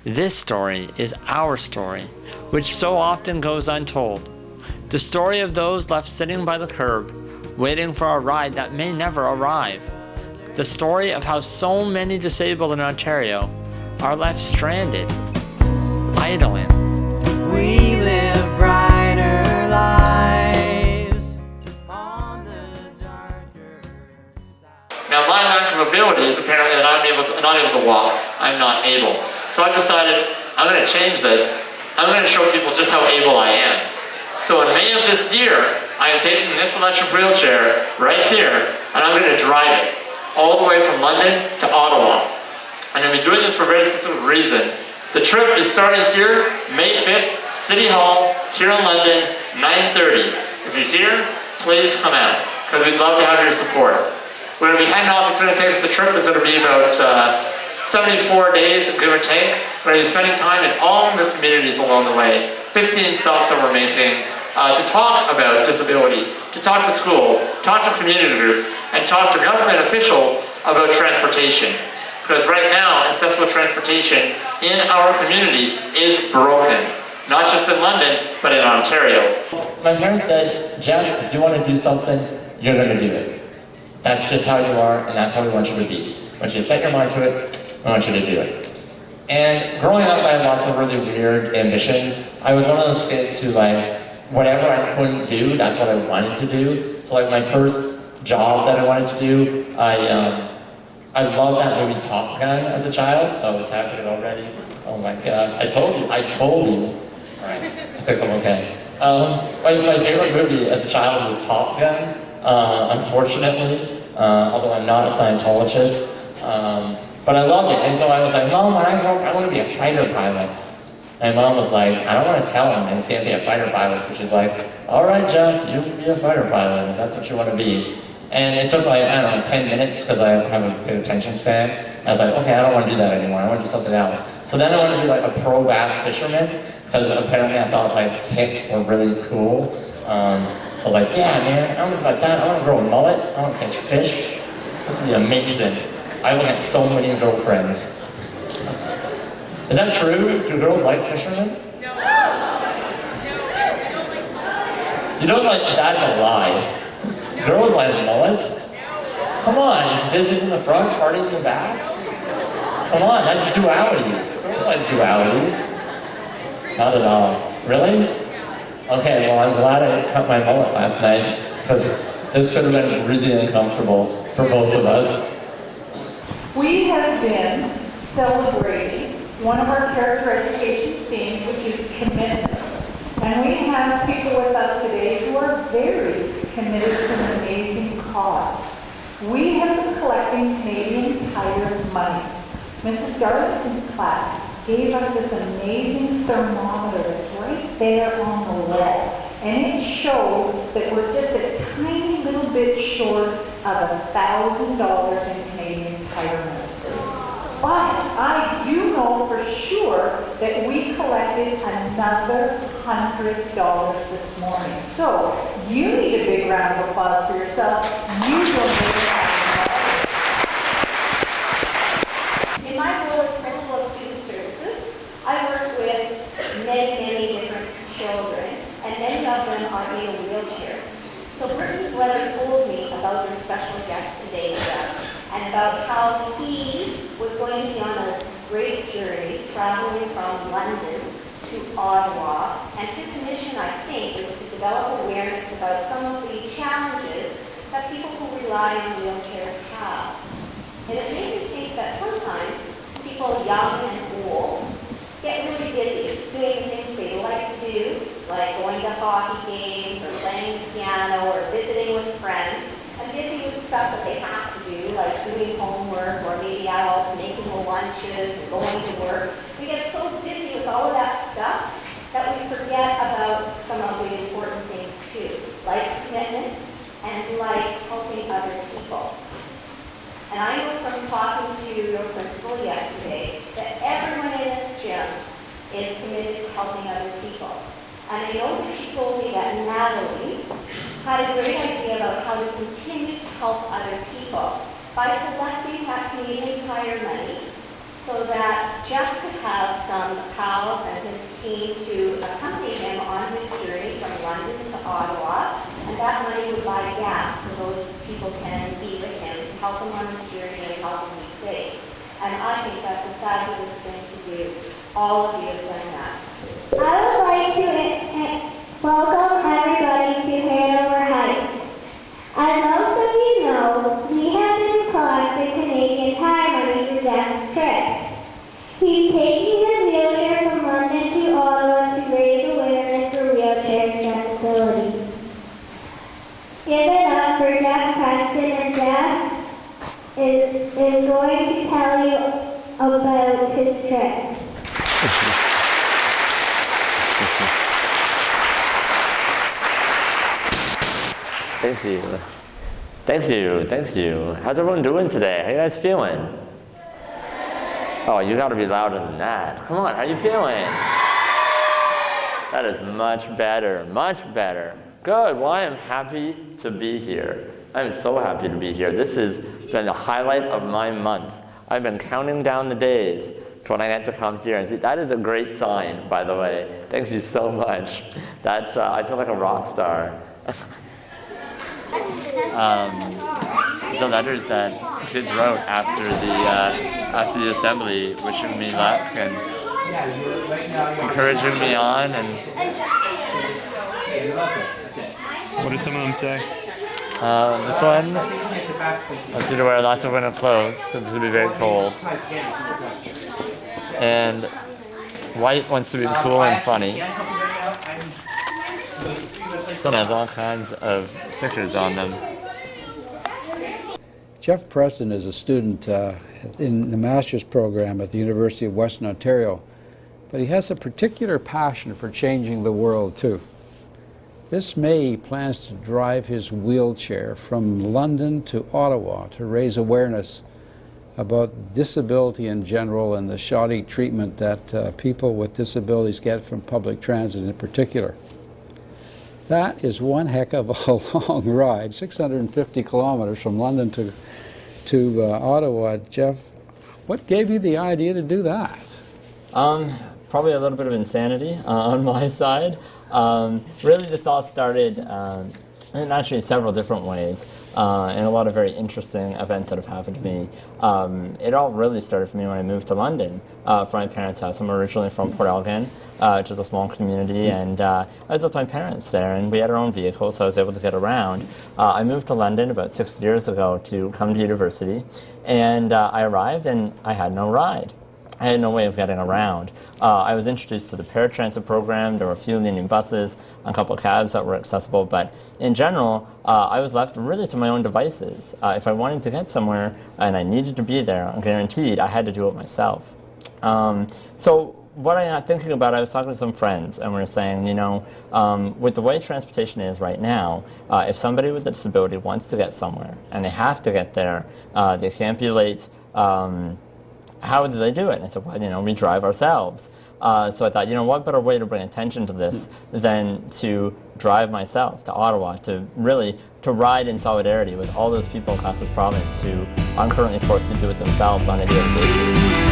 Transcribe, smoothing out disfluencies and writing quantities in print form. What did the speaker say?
This story is our story, which so often goes untold. The story of those left sitting by the curb, waiting for a ride that may never arrive. The story of how so many disabled in Ontario are left stranded, idling. We live brighter lives on the darker side. Now my lack of ability is apparently that I'm not able to walk. I'm not able. So I decided I'm going to change this. I'm going to show people just how able I am. So in May of this year, I am taking this electric wheelchair right here, and I'm going to drive it all the way from London to Ottawa. And I'm doing this for a very specific reason. The trip is starting here, May 5th, City Hall, here in London, 9:30. If you're here, please come out, because we'd love to have your support. We're going to be heading off. It's going to take, the trip is going to be about 74 days, give or take. We're going to be spending time in all the communities along the way. 15 stops that we're making to talk about disability, to talk to schools, talk to community groups, and talk to government officials about transportation. Because right now, accessible transportation in our community is broken. Not just in London, but in Ontario. My parents said, Jeff, if you want to do something, you're going to do it. That's just how you are, and that's how we want you to be. I want you to set your mind to it, I want you to do it. And growing up, I had lots of really weird ambitions. I was one of those kids who, like, whatever I couldn't do, that's what I wanted to do. So like my first job that I wanted to do, I loved that movie Top Gun as a child. Oh, it's happening already. Oh my God, I told you. All right, I think I'm okay. My favorite movie as a child was Top Gun, unfortunately, although I'm not a Scientologist. But I loved it, and so I was like, Mom, when I grow up, I want to be a fighter pilot. And Mom was like, I don't want to tell him that he can't be a fighter pilot. So she's like, all right, Jeff, you can be a fighter pilot if that's what you want to be. And it took like, I don't know, 10 minutes because I have a good attention span. I was like, okay, I don't want to do that anymore. I want to do something else. So then I wanted to be like a pro bass fisherman because apparently I thought like hicks were really cool. So like, yeah, man, I want to be like that. I want to grow a mullet. I want to catch fish. That's going to be amazing. I will get so many girlfriends. Is that true? Do girls like fishermen? No. You don't like, that's a lie. Girls like mullets? Come on, business in the front, party in the back? Come on, that's duality. Girls like duality. Not at all. Really? Okay, well I'm glad I cut my mullet last night, because this could have been really uncomfortable for both of us. We have been celebrating one of our character education themes, which is commitment. And we have people with us today who are very committed to an amazing cause. We have been collecting Canadian Tire money. Mrs. Darlington's class gave us this amazing thermometer that's right there on the wall. And it shows that we're just a tiny little bit short of $1,000 in Canadian Tire money. But I do know for sure that we collected another $100 this morning. So you need a big round of applause for yourself. You donated $100. In my role as principal of student services, I work with many different children, and many of them are in a wheelchair. So Brittany's letter told me about your special guest today, Jeff, and about how he was going to be on a great journey traveling from London to Ottawa. And his mission, I think, is to develop awareness about some of the challenges that people who rely on wheelchairs have. And it made me think that sometimes people young and old get really busy doing things they like to do, like going to hockey games or playing the piano or visiting with friends, and busy with stuff that they have to do, like doing homework or maybe adults making lunches and going to work. We get so busy with all of that stuff that we forget about some of the important things too, like commitment and like helping other people. And I know from talking to your principal yesterday that everyone in this gym is committed to helping other people. And I know that she told me that Natalie had a great idea about how to continue to help other people by collecting that Canadian Tire money so that Jeff could have some pals and his team to accompany him on his journey from London to Ottawa, and that money would buy gas so those people can be with him to help him on his journey and help him be safe. And I think that's a fabulous thing to do. All of you have done that. I would like to welcome everybody to Hanover Heights. As most of you know, we have been collecting Canadian Tire money for Jeff's trip. He's taking his wheelchair from London to Ottawa to raise awareness for wheelchair accessibility. Give it up for Jeff Preston, and Jeff is going to tell you about his trip. Thank you. Thank you. Thank you. How's everyone doing today? How you guys feeling? Oh, you gotta be louder than that. Come on, how you feeling? That is much better, much better. Good, well I am happy to be here. I'm so happy to be here. This has been the highlight of my month. I've been counting down the days to when I get to come here and see. That is a great sign, by the way. Thank you so much. That's, I feel like a rock star. The letters that kids wrote after the assembly, wishing me luck and encouraging me on. And what do some of them say? this one wants you to wear lots of winter clothes because it's going to be very cold. And white wants to be cool and funny. So it has all kinds of stickers on them. Jeff Preston is a student in the master's program at the University of Western Ontario, but he has a particular passion for changing the world too. This May he plans to drive his wheelchair from London to Ottawa to raise awareness about disability in general and the shoddy treatment that people with disabilities get from public transit in particular. That is one heck of a long ride, 650 kilometers from London to Ottawa. Jeff, what gave you the idea to do that? Probably a little bit of insanity on my side. Really, this all started in actually several different ways, and a lot of very interesting events that have happened to me. It all really started for me when I moved to London from my parents' house. I'm originally from Port Elgin, which is a small community, and I was with my parents there, and we had our own vehicle, so I was able to get around. I moved to London about 6 years ago to come to university, and I arrived and I had no ride. I had no way of getting around. I was introduced to the paratransit program. There were a few Union buses, a couple of cabs that were accessible, but in general, I was left really to my own devices. If I wanted to get somewhere and I needed to be there, I'm guaranteed I had to do it myself. So what I got thinking about, I was talking to some friends, and we were saying, you know, with the way transportation is right now, if somebody with a disability wants to get somewhere and they have to get there, they can't be late. How do they do it? And I said, well, you know, we drive ourselves. So I thought, you know, what better way to bring attention to this than to drive myself to Ottawa, to really to ride in solidarity with all those people across this province who are currently forced to do it themselves on a daily basis.